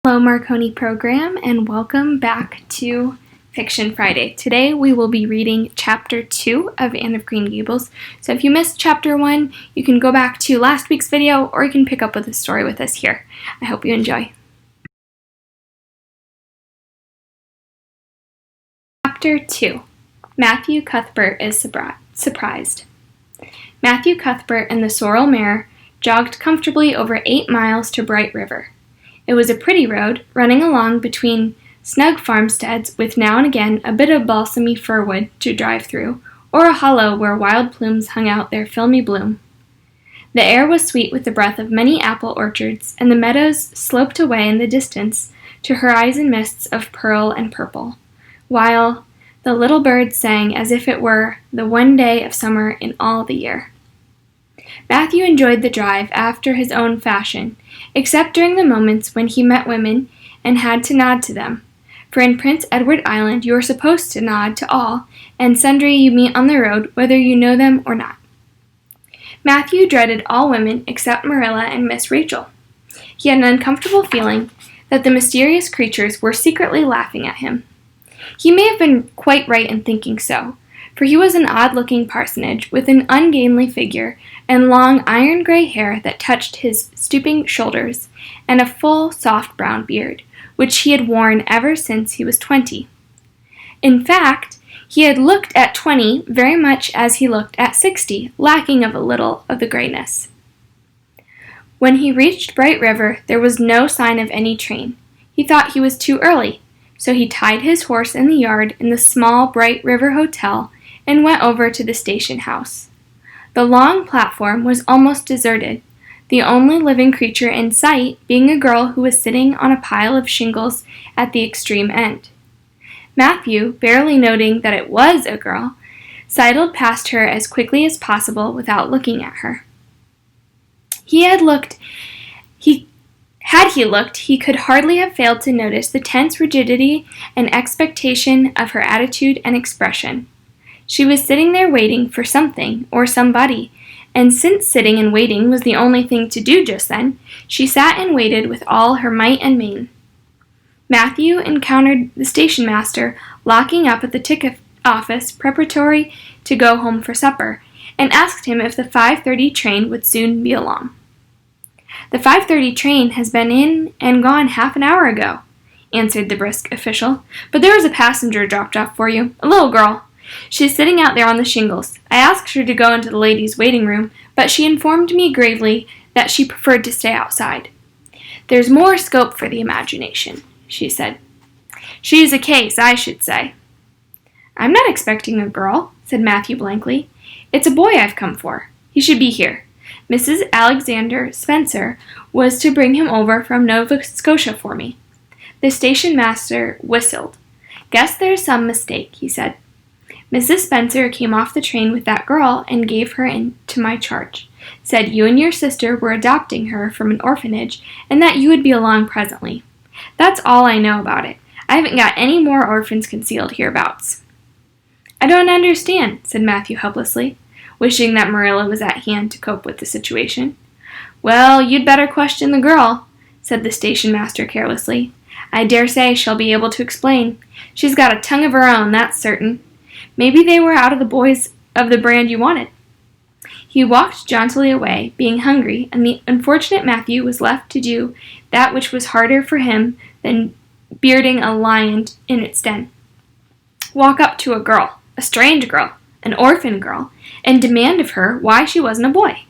Hello Marconi program, and welcome back to Fiction Friday. Today we will be reading Chapter 2 of Anne of Green Gables. So if you missed Chapter 1, you can go back to last week's video, or you can pick up with the story with us here. I hope you enjoy. Chapter 2. Matthew Cuthbert is surprised. Matthew Cuthbert and the sorrel mare jogged comfortably over 8 miles to Bright River. It was a pretty road, running along between snug farmsteads with now and again a bit of balsamy firwood to drive through, or a hollow where wild plumes hung out their filmy bloom. The air was sweet with the breath of many apple orchards, and the meadows sloped away in the distance to horizon mists of pearl and purple, while the little birds sang as if it were the one day of summer in all the year. Matthew enjoyed the drive after his own fashion, except during the moments when he met women and had to nod to them, for in Prince Edward Island you are supposed to nod to all and sundry you meet on the road, whether you know them or not. Matthew dreaded all women except Marilla and Miss Rachel. He had an uncomfortable feeling that the mysterious creatures were secretly laughing at him. He may have been quite right in thinking so, for he was an odd-looking personage with an ungainly figure and long iron-gray hair that touched his stooping shoulders, and a full, soft brown beard, which he had worn ever since he was 20. In fact, he had looked at 20 very much as he looked at 60, lacking of a little of the grayness. When he reached Bright River, there was no sign of any train. He thought he was too early, so he tied his horse in the yard in the small Bright River Hotel and went over to the station house. The long platform was almost deserted, the only living creature in sight being a girl who was sitting on a pile of shingles at the extreme end. Matthew, barely noting that it was a girl, sidled past her as quickly as possible without looking at her. Had he looked, he could hardly have failed to notice the tense rigidity and expectation of her attitude and expression. She was sitting there waiting for something or somebody, and since sitting and waiting was the only thing to do just then, she sat and waited with all her might and main. Matthew encountered the station master locking up at the ticket office preparatory to go home for supper, and asked him if the 5:30 train would soon be along. "The 5:30 train has been in and gone half an hour ago," answered the brisk official, "but there is a passenger dropped off for you, a little girl. She's sitting out there on the shingles. I asked her to go into the ladies' waiting room, but she informed me gravely that she preferred to stay outside. There's more scope for the imagination," she said. "She's a case, I should say." "I'm not expecting a girl," said Matthew blankly. "It's a boy I've come for. He should be here. Mrs. Alexander Spencer was to bring him over from Nova Scotia for me." The station master whistled. "Guess there's some mistake," he said. "Mrs. Spencer came off the train with that girl and gave her into my charge. Said you and your sister were adopting her from an orphanage and that you would be along presently. That's all I know about it. I haven't got any more orphans concealed hereabouts." "I don't understand," said Matthew helplessly, wishing that Marilla was at hand to cope with the situation. "Well, you'd better question the girl," said the station master carelessly. "I dare say she'll be able to explain. She's got a tongue of her own, that's certain. Maybe they were out of the boys of the brand you wanted." He walked jauntily away, being hungry, and the unfortunate Matthew was left to do that which was harder for him than bearding a lion in its den. Walk up to a girl, a strange girl, an orphan girl, and demand of her why she wasn't a boy.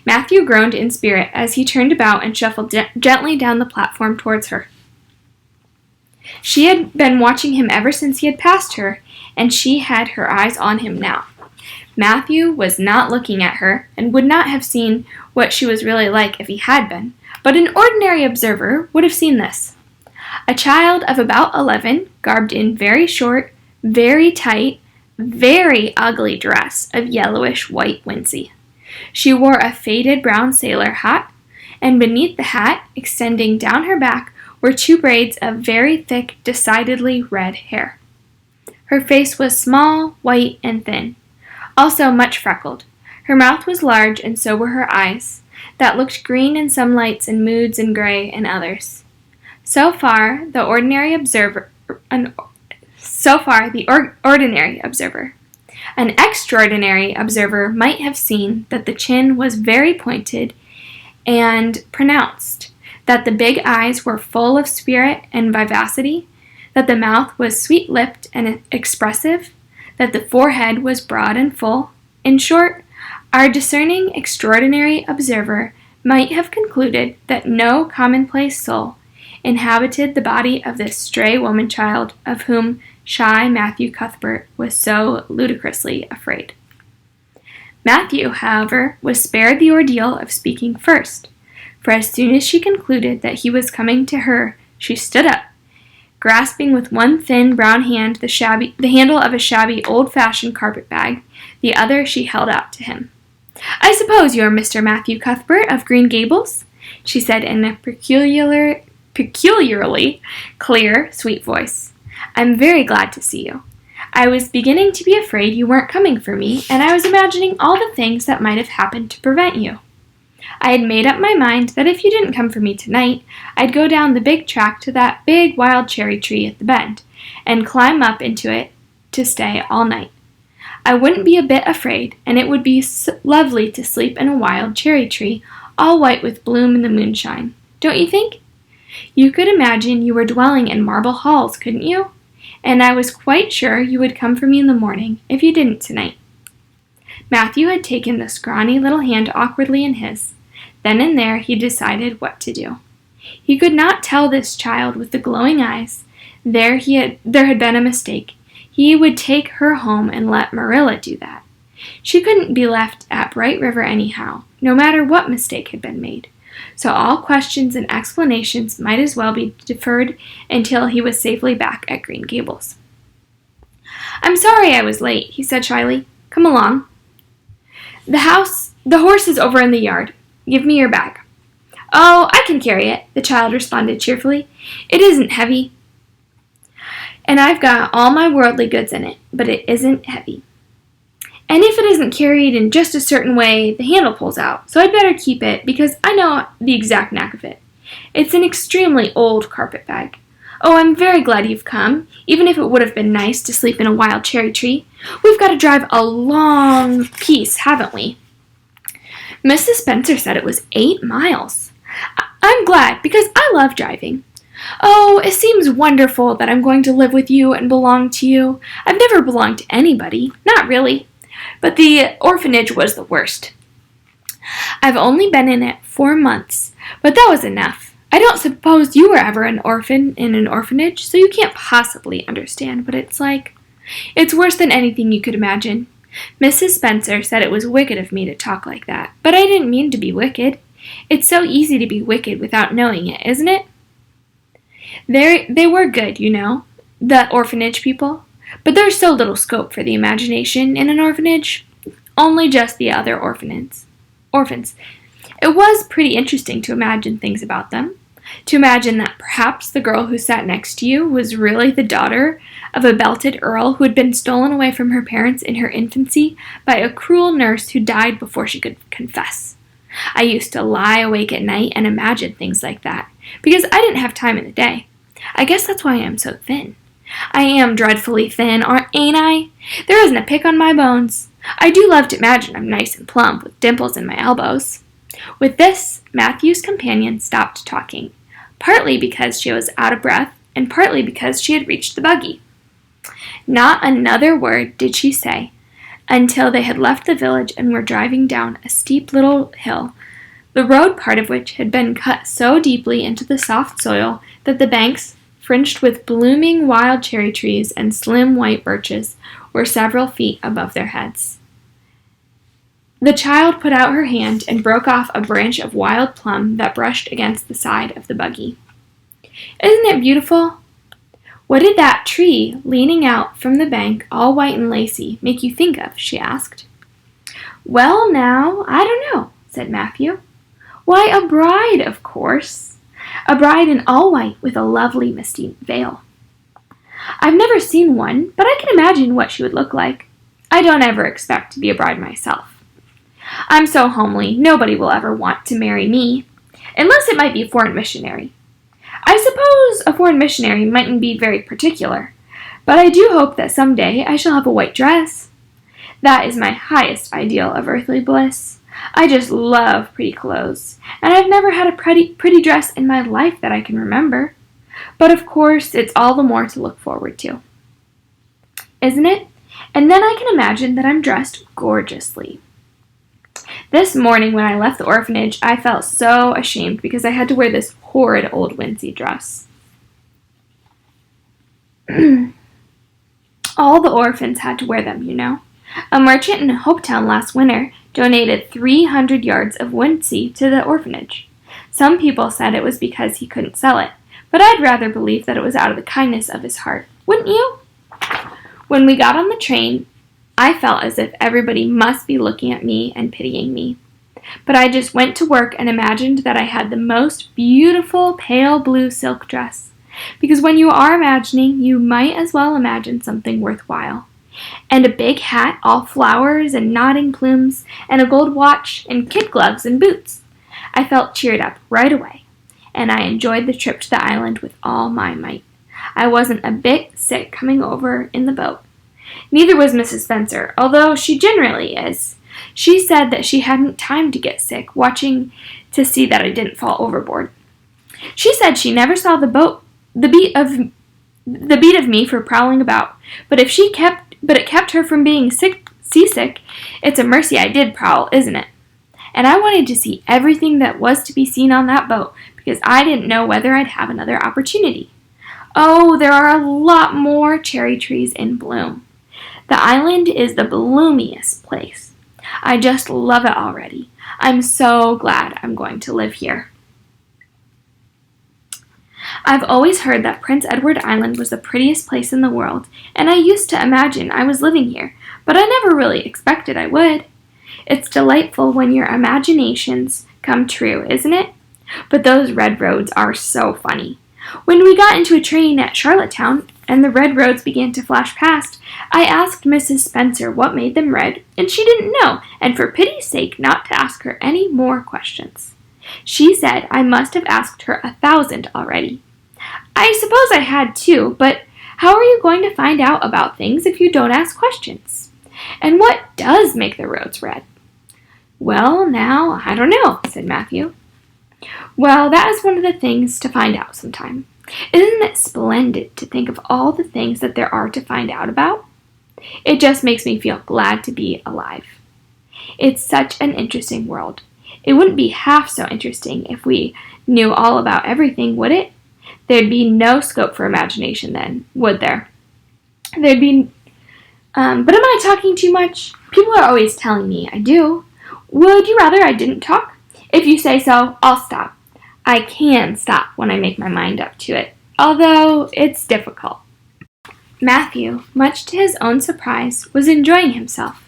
Matthew groaned in spirit as he turned about and shuffled gently down the platform towards her. She had been watching him ever since he had passed her, and she had her eyes on him now. Matthew was not looking at her, and would not have seen what she was really like if he had been, but an ordinary observer would have seen this. A child of about 11, garbed in very short, very tight, very ugly dress of yellowish white wincey. She wore a faded brown sailor hat, and beneath the hat, extending down her back, were 2 braids of very thick, decidedly red hair. Her face was small, white, and thin, also much freckled. Her mouth was large, and so were her eyes, that looked green in some lights and moods and gray in others. So far, the ordinary observer. An extraordinary observer might have seen that the chin was very pointed and pronounced, that the big eyes were full of spirit and vivacity, that the mouth was sweet-lipped and expressive, that the forehead was broad and full. In short, our discerning extraordinary observer might have concluded that no commonplace soul inhabited the body of this stray woman-child of whom shy Matthew Cuthbert was so ludicrously afraid. Matthew, however, was spared the ordeal of speaking first, for as soon as she concluded that he was coming to her, she stood up, grasping with one thin brown hand the handle of a shabby old-fashioned carpet-bag, the other she held out to him. "I suppose you are Mr. Matthew Cuthbert of Green Gables?" she said in a peculiarly clear, sweet voice. "I'm very glad to see you. I was beginning to be afraid you weren't coming for me, and I was imagining all the things that might have happened to prevent you. I had made up my mind that if you didn't come for me tonight, I'd go down the big track to that big wild cherry tree at the bend, and climb up into it to stay all night. I wouldn't be a bit afraid, and it would be lovely to sleep in a wild cherry tree, all white with bloom in the moonshine. Don't you think? You could imagine you were dwelling in marble halls, couldn't you? And I was quite sure you would come for me in the morning, if you didn't tonight." Matthew had taken the scrawny little hand awkwardly in his. Then and there he decided what to do. He could not tell this child with the glowing eyes there had been a mistake. He would take her home and let Marilla do that. She couldn't be left at Bright River anyhow, no matter what mistake had been made. So all questions and explanations might as well be deferred until he was safely back at Green Gables. "I'm sorry I was late," he said shyly. "Come along. The horse is over in the yard. Give me your bag." "Oh, I can carry it," the child responded cheerfully. "It isn't heavy, and I've got all my worldly goods in it, but it isn't heavy. And if it isn't carried in just a certain way, the handle pulls out, so I'd better keep it because I know the exact knack of it. It's an extremely old carpet bag. Oh, I'm very glad you've come, even if it would have been nice to sleep in a wild cherry tree. We've got to drive a long piece, haven't we?" Mrs. Spencer said it was 8 miles. "I'm glad, because I love driving. Oh, it seems wonderful that I'm going to live with you and belong to you. I've never belonged to anybody, not really. But the orphanage was the worst. I've only been in it 4 months, but that was enough. I don't suppose you were ever an orphan in an orphanage, so you can't possibly understand what it's like. It's worse than anything you could imagine. Mrs. Spencer said it was wicked of me to talk like that, but I didn't mean to be wicked. It's so easy to be wicked without knowing it, isn't it? They were good, you know, the orphanage people. But there's so little scope for the imagination in an orphanage. Only just the other orphans. It was pretty interesting to imagine things about them. To imagine that perhaps the girl who sat next to you was really the daughter of a belted earl who had been stolen away from her parents in her infancy by a cruel nurse who died before she could confess. I used to lie awake at night and imagine things like that, because I didn't have time in the day. I guess that's why I am so thin. I am dreadfully thin, ain't I? There isn't a pick on my bones. I do love to imagine I'm nice and plump, with dimples in my elbows." With this, Matthew's companion stopped talking, partly because she was out of breath, and partly because she had reached the buggy. Not another word did she say, until they had left the village and were driving down a steep little hill, the road part of which had been cut so deeply into the soft soil that the banks, fringed with blooming wild cherry trees and slim white birches, were several feet above their heads. The child put out her hand and broke off a branch of wild plum that brushed against the side of the buggy. "Isn't it beautiful? What did that tree, leaning out from the bank, all white and lacy, make you think of?" she asked. "Well, now, I don't know," said Matthew. "Why, a bride, of course. A bride in all white with a lovely misty veil. I've never seen one, but I can imagine what she would look like. I don't ever expect to be a bride myself. I'm so homely, nobody will ever want to marry me, unless it might be a foreign missionary. I suppose a foreign missionary mightn't be very particular, but I do hope that some day I shall have a white dress. That is my highest ideal of earthly bliss. I just love pretty clothes, and I've never had a pretty dress in my life that I can remember. But of course, it's all the more to look forward to, isn't it? And then I can imagine that I'm dressed gorgeously. This morning when I left the orphanage, I felt so ashamed because I had to wear this horrid old wincey dress. All the orphans had to wear them, you know. A merchant in Hopetown last winter donated 300 yards of wincey to the orphanage. Some people said it was because he couldn't sell it, but I'd rather believe that it was out of the kindness of his heart. Wouldn't you? When we got on the train, I felt as if everybody must be looking at me and pitying me. But I just went to work and imagined that I had the most beautiful pale blue silk dress. Because when you are imagining, you might as well imagine something worthwhile. And a big hat, all flowers and nodding plumes, and a gold watch, and kid gloves and boots. I felt cheered up right away, and I enjoyed the trip to the island with all my might. I wasn't a bit sick coming over in the boat. Neither was Mrs. Spencer, although she generally is. She said that she hadn't time to get sick, watching to see that I didn't fall overboard. She said she never saw the beat of me for prowling about, but it kept her from being seasick. It's a mercy I did prowl, isn't it? And I wanted to see everything that was to be seen on that boat, because I didn't know whether I'd have another opportunity. Oh, there are a lot more cherry trees in bloom. The island is the bloomiest place. I just love it already. I'm so glad I'm going to live here. I've always heard that Prince Edward Island was the prettiest place in the world, and I used to imagine I was living here, but I never really expected I would. It's delightful when your imaginations come true, isn't it? But those red roads are so funny. When we got into a train at Charlottetown and the red roads began to flash past, I asked Mrs. Spencer what made them red, and she didn't know, and for pity's sake not to ask her any more questions. She said I must have asked her 1,000 already. I suppose I had too, but how are you going to find out about things if you don't ask questions? And what does make the roads red? Well, now, I don't know, said Matthew. Well, that is one of the things to find out sometime. Isn't it splendid to think of all the things that there are to find out about? It just makes me feel glad to be alive. It's such an interesting world. It wouldn't be half so interesting if we knew all about everything, would it? There'd be no scope for imagination then, would there? But am I talking too much? People are always telling me I do. Would you rather I didn't talk? If you say so, I'll stop. I can stop when I make my mind up to it, although it's difficult. Matthew, much to his own surprise, was enjoying himself.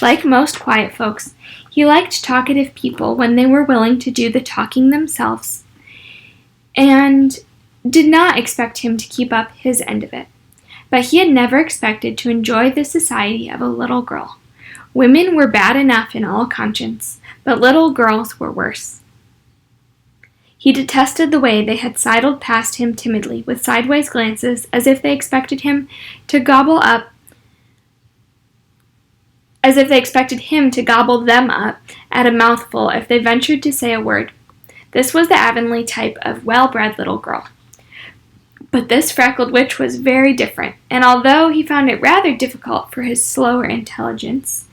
Like most quiet folks, he liked talkative people when they were willing to do the talking themselves, and did not expect him to keep up his end of it. But he had never expected to enjoy the society of a little girl. Women were bad enough in all conscience, but little girls were worse. He detested the way they had sidled past him timidly, with sideways glances, as if they expected him to gobble them up at a mouthful if they ventured to say a word. This was the Avonlea type of well-bred little girl. But this freckled witch was very different, and although he found it rather difficult for his slower intelligence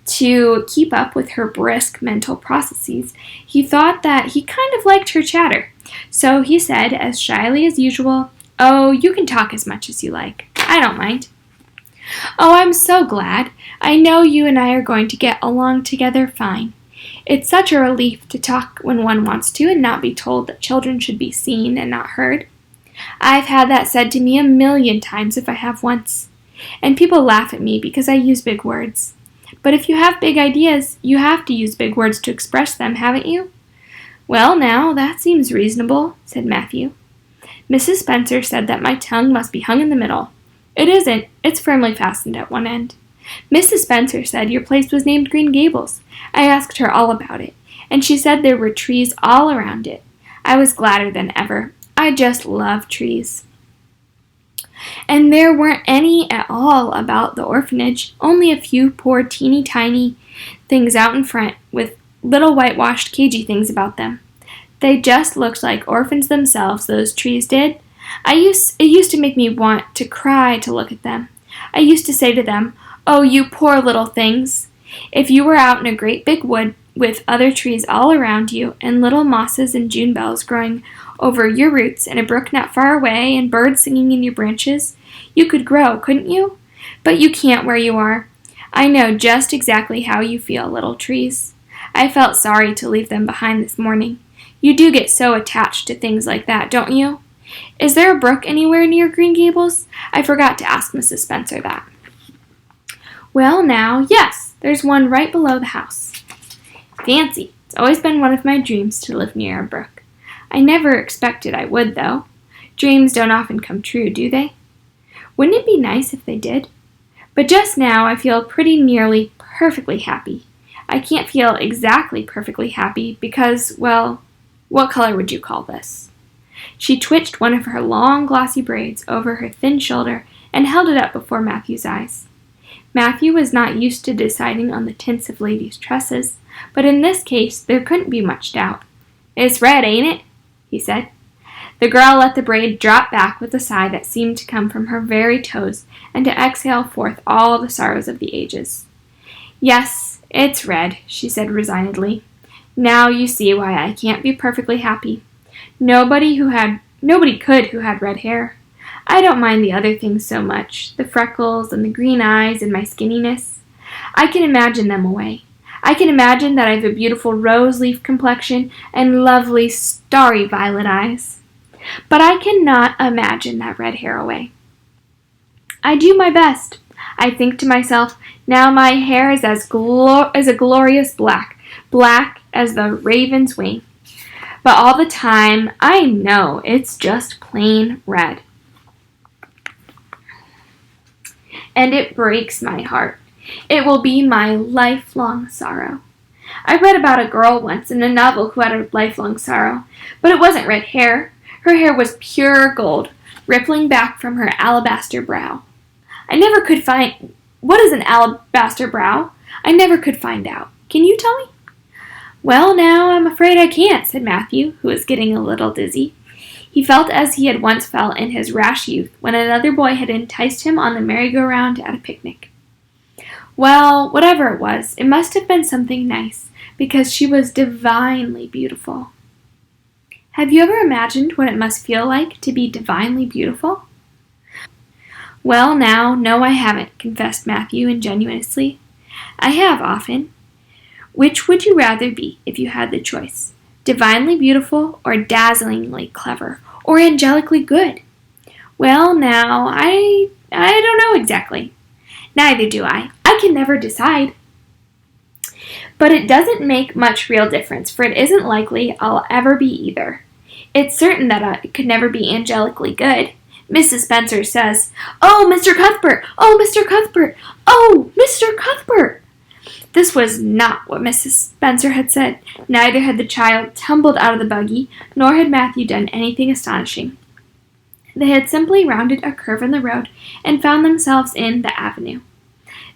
to keep up with her brisk mental processes, he thought that he kind of liked her chatter. So he said, as shyly as usual, "Oh, you can talk as much as you like. I don't mind." "Oh, I'm so glad. I know you and I are going to get along together fine. It's such a relief to talk when one wants to and not be told that children should be seen and not heard. I've had that said to me 1,000,000 times if I have once. And people laugh at me because I use big words. But if you have big ideas, you have to use big words to express them, haven't you?" "Well, now, that seems reasonable," said Matthew. "Mrs. Spencer said that my tongue must be hung in the middle. It isn't. It's firmly fastened at one end. Mrs. Spencer said your place was named Green Gables. I asked her all about it, and she said there were trees all around it. I was gladder than ever. I just love trees. And there weren't any at all about the orphanage, only a few poor teeny tiny things out in front with little whitewashed cagey things about them. They just looked like orphans themselves, those trees did. It used to make me want to cry to look at them. I used to say to them, "Oh, you poor little things." If you were out in a great big wood with other trees all around you, and little mosses and June bells growing over your roots, and a brook not far away, and birds singing in your branches, you could grow, couldn't you? But you can't where you are. I know just exactly how you feel, little trees. I felt sorry to leave them behind this morning. You do get so attached to things like that, don't you? Is there a brook anywhere near Green Gables? I forgot to ask Mrs. Spencer that. Well, now, yes, there's one right below the house. Fancy, it's always been one of my dreams to live near a brook. I never expected I would, though. Dreams don't often come true, do they? Wouldn't it be nice if they did? But just now I feel pretty nearly perfectly happy. I can't feel exactly perfectly happy because, well, what color would you call this? She twitched one of her long glossy braids over her thin shoulder and held it up before Matthew's eyes. Matthew was not used to deciding on the tints of ladies' tresses, but in this case there couldn't be much doubt. "It's red, ain't it?" he said. The girl let the braid drop back with a sigh that seemed to come from her very toes and to exhale forth all the sorrows of the ages. "Yes, it's red," she said resignedly. "Now you see why I can't be perfectly happy. Nobody could who had red hair. I don't mind the other things so much, the freckles and the green eyes and my skinniness. I can imagine them away. I can imagine that I have a beautiful rose-leaf complexion and lovely starry violet eyes. But I cannot imagine that red hair away. I do my best. I think to myself, now my hair is as a glorious black, black as the raven's wing. But all the time, I know it's just plain red. And it breaks my heart. It will be my lifelong sorrow. I read about a girl once in a novel who had a lifelong sorrow, but it wasn't red hair. Her hair was pure gold, rippling back from her alabaster brow. I never could find... What is an alabaster brow? I never could find out. Can you tell me? Well, now, I'm afraid I can't, said Matthew, who was getting a little dizzy. He felt as he had once felt in his rash youth when another boy had enticed him on the merry-go-round at a picnic. Well, whatever it was, it must have been something nice, because she was divinely beautiful. Have you ever imagined what it must feel like to be divinely beautiful? Well, now, no, I haven't, confessed Matthew ingenuously. I have often. Which would you rather be if you had the choice? Divinely beautiful or dazzlingly clever or angelically good? Well, now, I don't know exactly. Neither do I. I can never decide. But it doesn't make much real difference, for it isn't likely I'll ever be either. It's certain that I could never be angelically good. Mrs. Spencer says, "Oh, Mr. Cuthbert! Oh, Mr. Cuthbert! Oh, Mr. Cuthbert!" This was not what Mrs. Spencer had said. Neither had the child tumbled out of the buggy, nor had Matthew done anything astonishing. They had simply rounded a curve in the road and found themselves in the avenue.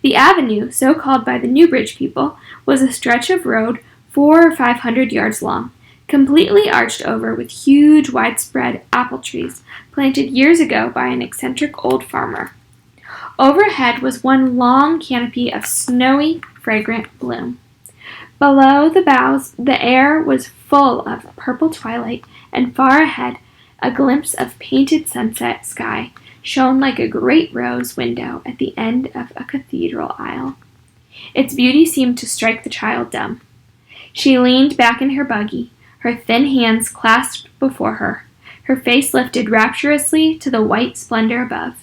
The avenue, so called by the Newbridge people, was a stretch of road 400 or 500 yards long, completely arched over with huge, widespread apple trees planted years ago by an eccentric old farmer. Overhead was one long canopy of snowy, fragrant bloom. Below the boughs, the air was full of purple twilight, and far ahead, a glimpse of painted sunset sky shone like a great rose window at the end of a cathedral aisle. Its beauty seemed to strike the child dumb. She leaned back in her buggy, her thin hands clasped before her, her face lifted rapturously to the white splendor above.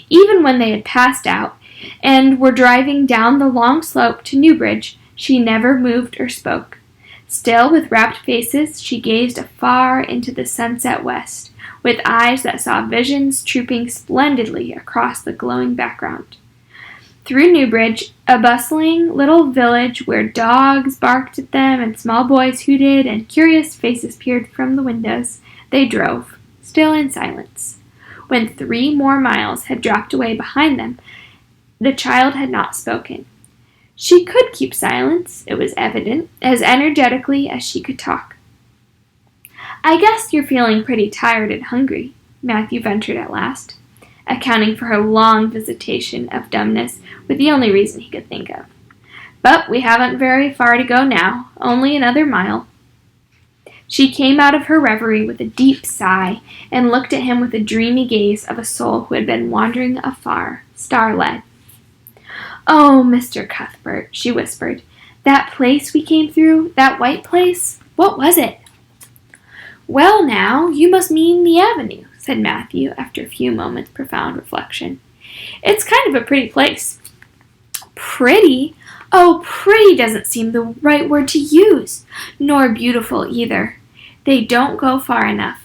Even when they had passed out and were driving down the long slope to Newbridge, she never moved or spoke. Still, with rapt faces, she gazed afar into the sunset west, with eyes that saw visions trooping splendidly across the glowing background. Through Newbridge, a bustling little village where dogs barked at them and small boys hooted and curious faces peered from the windows, they drove, still in silence. When 3 more miles had dropped away behind them, the child had not spoken. She could keep silence, it was evident, as energetically as she could talk. "I guess you're feeling pretty tired and hungry," Matthew ventured at last, accounting for her long visitation of dumbness with the only reason he could think of. "But we haven't very far to go now, only another mile." She came out of her reverie with a deep sigh and looked at him with the dreamy gaze of a soul who had been wandering afar, star-led. "Oh, Mr. Cuthbert," she whispered, "that place we came through, that white place, what was it?" "Well, now, you must mean the avenue," said Matthew, after a few moments' profound reflection. "It's kind of a pretty place." "Pretty? Oh, pretty doesn't seem the right word to use, nor beautiful either. They don't go far enough.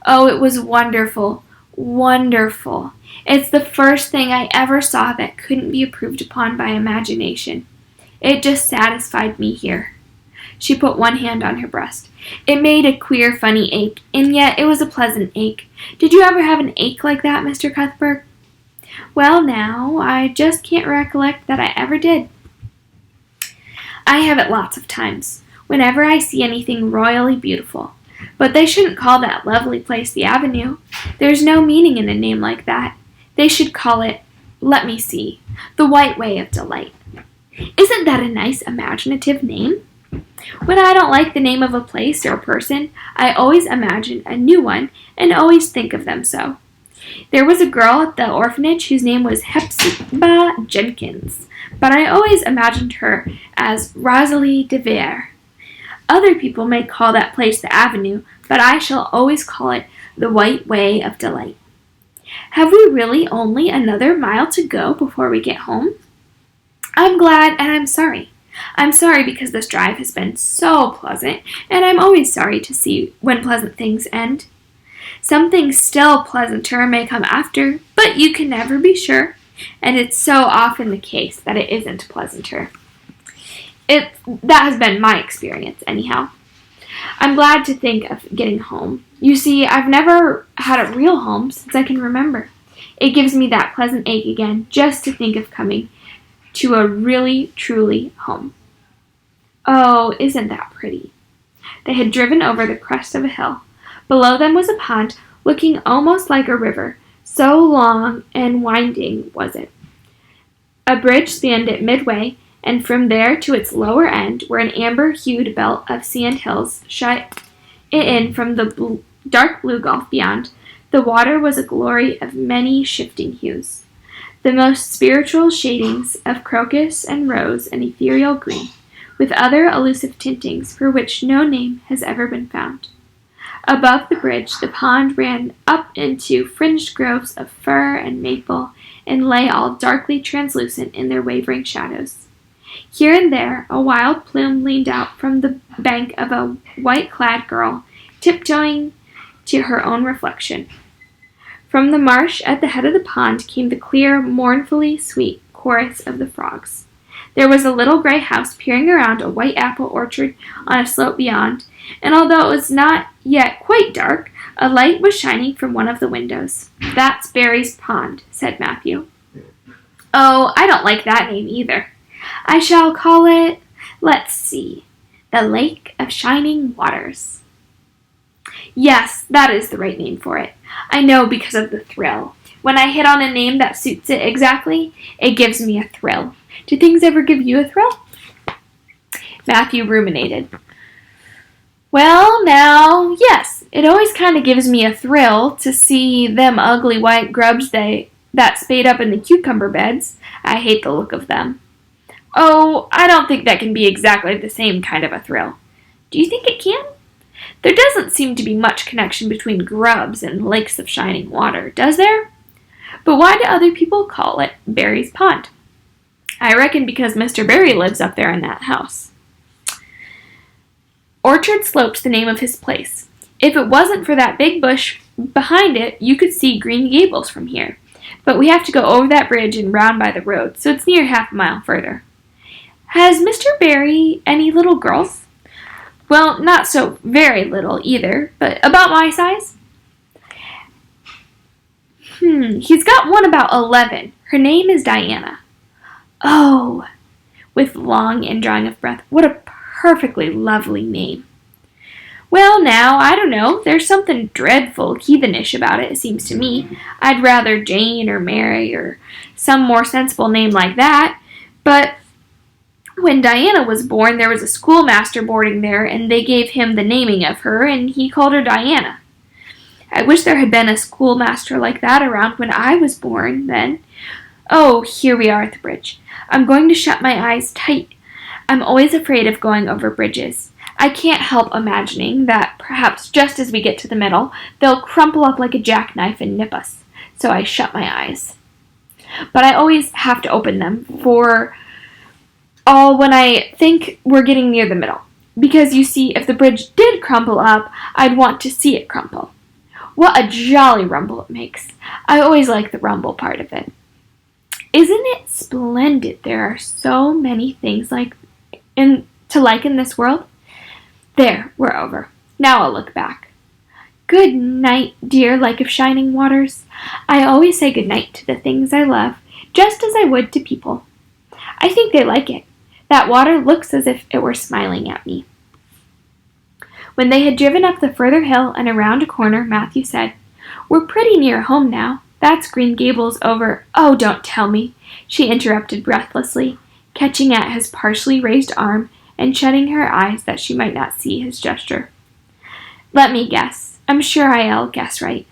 Oh, it was wonderful, wonderful. It's the first thing I ever saw that couldn't be improved upon by imagination. It just satisfied me here." She put one hand on her breast. It made a queer, funny ache, and yet it was a pleasant ache. "Did you ever have an ache like that, Mr. Cuthbert?" "Well, now, I just can't recollect that I ever did." "I have it lots of times, whenever I see anything royally beautiful. But they shouldn't call that lovely place the Avenue. There's no meaning in a name like that. They should call it, let me see, the White Way of Delight. Isn't that a nice imaginative name? When I don't like the name of a place or a person, I always imagine a new one and always think of them so. There was a girl at the orphanage whose name was Hepzibah Jenkins, but I always imagined her as Rosalie de Vere. Other people may call that place the Avenue, but I shall always call it the White Way of Delight. Have we really only another mile to go before we get home? I'm glad and I'm sorry. I'm sorry because this drive has been so pleasant, and I'm always sorry to see when pleasant things end. Something still pleasanter may come after, but you can never be sure, and it's so often the case that it isn't pleasanter. That has been my experience, anyhow. I'm glad to think of getting home. You see, I've never had a real home since I can remember. It gives me that pleasant ache again just to think of coming to a really, truly home. Oh, isn't that pretty? They had driven over the crest of a hill. Below them was a pond looking almost like a river, so long and winding was it. A bridge spanned it midway, and from there to its lower end, where an amber-hued belt of sand hills shut it in from the dark blue gulf beyond, the water was a glory of many shifting hues, the most spiritual shadings of crocus and rose and ethereal green, with other elusive tintings for which no name has ever been found. Above the bridge, the pond ran up into fringed groves of fir and maple, and lay all darkly translucent in their wavering shadows. Here and there, a wild plume leaned out from the bank of a white-clad girl, tiptoeing to her own reflection. From the marsh at the head of the pond came the clear, mournfully sweet chorus of the frogs. There was a little gray house peering around a white apple orchard on a slope beyond, and although it was not yet quite dark, a light was shining from one of the windows. "That's Barry's Pond," said Matthew. "Oh, I don't like that name either. I shall call it, let's see, the Lake of Shining Waters." "Yes, that is the right name for it. I know because of the thrill. When I hit on a name that suits it exactly, it gives me a thrill. Do things ever give you a thrill?" Matthew ruminated. "Well, now, yes, it always kind of gives me a thrill to see them ugly white grubs that spade up in the cucumber beds. I hate the look of them." "Oh, I don't think that can be exactly the same kind of a thrill." "Do you think it can?" "There doesn't seem to be much connection between grubs and lakes of shining water, does there? But why do other people call it Barry's Pond?" "I reckon because Mr. Barry lives up there in that house." "Orchard Slope's the name of his place. If it wasn't for that big bush behind it, you could see Green Gables from here. But we have to go over that bridge and round by the road, so it's near half a mile further." "Has Mr. Barry any little girls?" "Well, not so very little either, but about my size." He's got one about 11. Her name is Diana. Oh, with long indrawing of breath. What a perfectly lovely name. Well, now, I don't know. There's something dreadful heathenish about it seems to me. I'd rather Jane or Mary or some more sensible name like that. But when Diana was born, there was a schoolmaster boarding there, and they gave him the naming of her, and he called her Diana. I wish there had been a schoolmaster like that around when I was born, then. Oh, here we are at the bridge. I'm going to shut my eyes tight. I'm always afraid of going over bridges. I can't help imagining that perhaps just as we get to the middle, they'll crumple up like a jackknife and nip us. So I shut my eyes. But I always have to open them for all when I think we're getting near the middle. Because you see, if the bridge did crumple up, I'd want to see it crumple. What a jolly rumble it makes. I always like the rumble part of it. Isn't it splendid there are so many things to like in this world? There, we're over. Now I'll look back. Good night, dear Lake of Shining Waters. I always say good night to the things I love, just as I would to people. I think they like it. That water looks as if it were smiling at me. When they had driven up the further hill and around a corner, Matthew said, We're pretty near home now. That's Green Gables over— Oh, don't tell me, she interrupted breathlessly, catching at his partially raised arm and shutting her eyes that she might not see his gesture. Let me guess. I'm sure I'll guess right.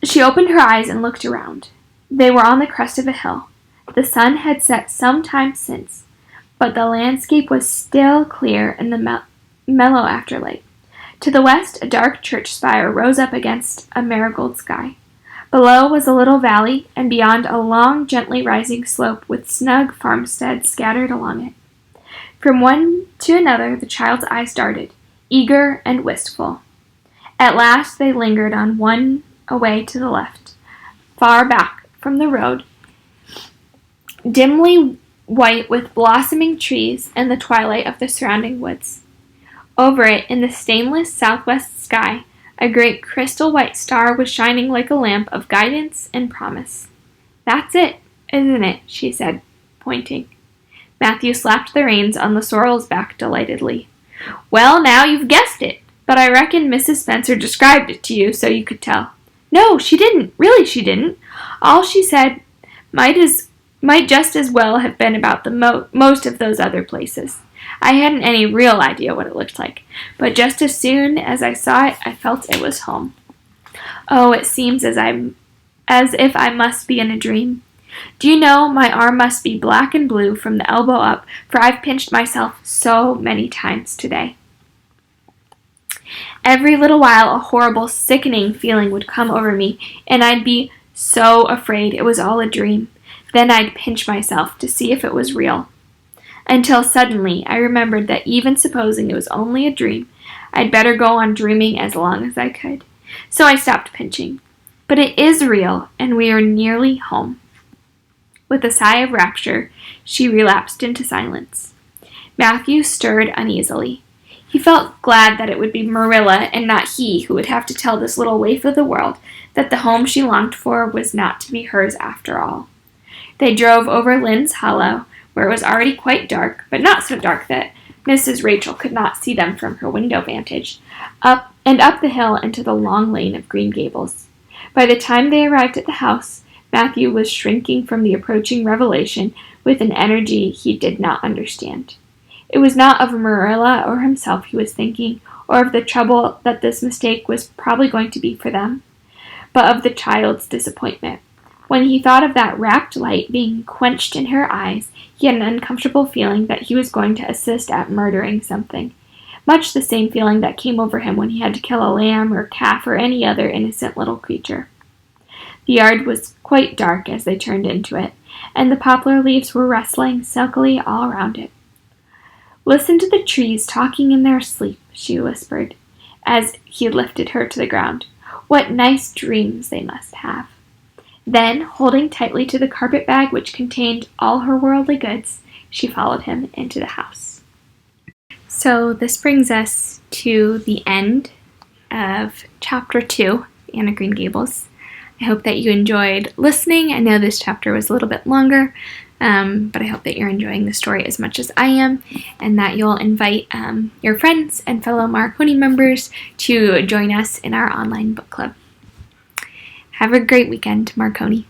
She opened her eyes and looked around. They were on the crest of a hill. The sun had set some time since, but the landscape was still clear in the mellow afterlight. To the west, a dark church spire rose up against a marigold sky. Below was a little valley, and beyond a long, gently rising slope with snug farmsteads scattered along it. From one to another the child's eyes darted, eager and wistful. At last they lingered on one away to the left, far back from the road, dimly white with blossoming trees and the twilight of the surrounding woods. Over it, in the stainless southwest sky, a great crystal-white star was shining like a lamp of guidance and promise. That's it, isn't it? She said, pointing. Matthew slapped the reins on the sorrel's back delightedly. Well, now you've guessed it, but I reckon Mrs. Spencer described it to you so you could tell. No, she didn't. Really, she didn't. All she said might just as well have been about the most of those other places. I hadn't any real idea what it looked like, but just as soon as I saw it, I felt it was home. Oh, it seems as if I must be in a dream. Do you know, my arm must be black and blue from the elbow up, for I've pinched myself so many times today. Every little while a horrible, sickening feeling would come over me, and I'd be so afraid it was all a dream. Then I'd pinch myself to see if it was real. Until suddenly I remembered that even supposing it was only a dream, I'd better go on dreaming as long as I could. So I stopped pinching. But it is real, and we are nearly home. With a sigh of rapture, she relapsed into silence. Matthew stirred uneasily. He felt glad that it would be Marilla and not he who would have to tell this little waif of the world that the home she longed for was not to be hers after all. They drove over Lynn's Hollow, where it was already quite dark, but not so dark that Mrs. Rachel could not see them from her window vantage, up the hill into the long lane of Green Gables. By the time they arrived at the house, Matthew was shrinking from the approaching revelation with an energy he did not understand. It was not of Marilla or himself he was thinking, or of the trouble that this mistake was probably going to be for them, but of the child's disappointment. When he thought of that rapt light being quenched in her eyes, he had an uncomfortable feeling that he was going to assist at murdering something, much the same feeling that came over him when he had to kill a lamb or calf or any other innocent little creature. The yard was quite dark as they turned into it, and the poplar leaves were rustling silkily all around it. Listen to the trees talking in their sleep, she whispered, as he lifted her to the ground. What nice dreams they must have. Then, holding tightly to the carpet bag which contained all her worldly goods, she followed him into the house. So this brings us to the end of Chapter 2, Anne of Green Gables. I hope that you enjoyed listening. I know this chapter was a little bit longer, but I hope that you're enjoying the story as much as I am, and that you'll invite your friends and fellow Marconi members to join us in our online book club. Have a great weekend, Marconi.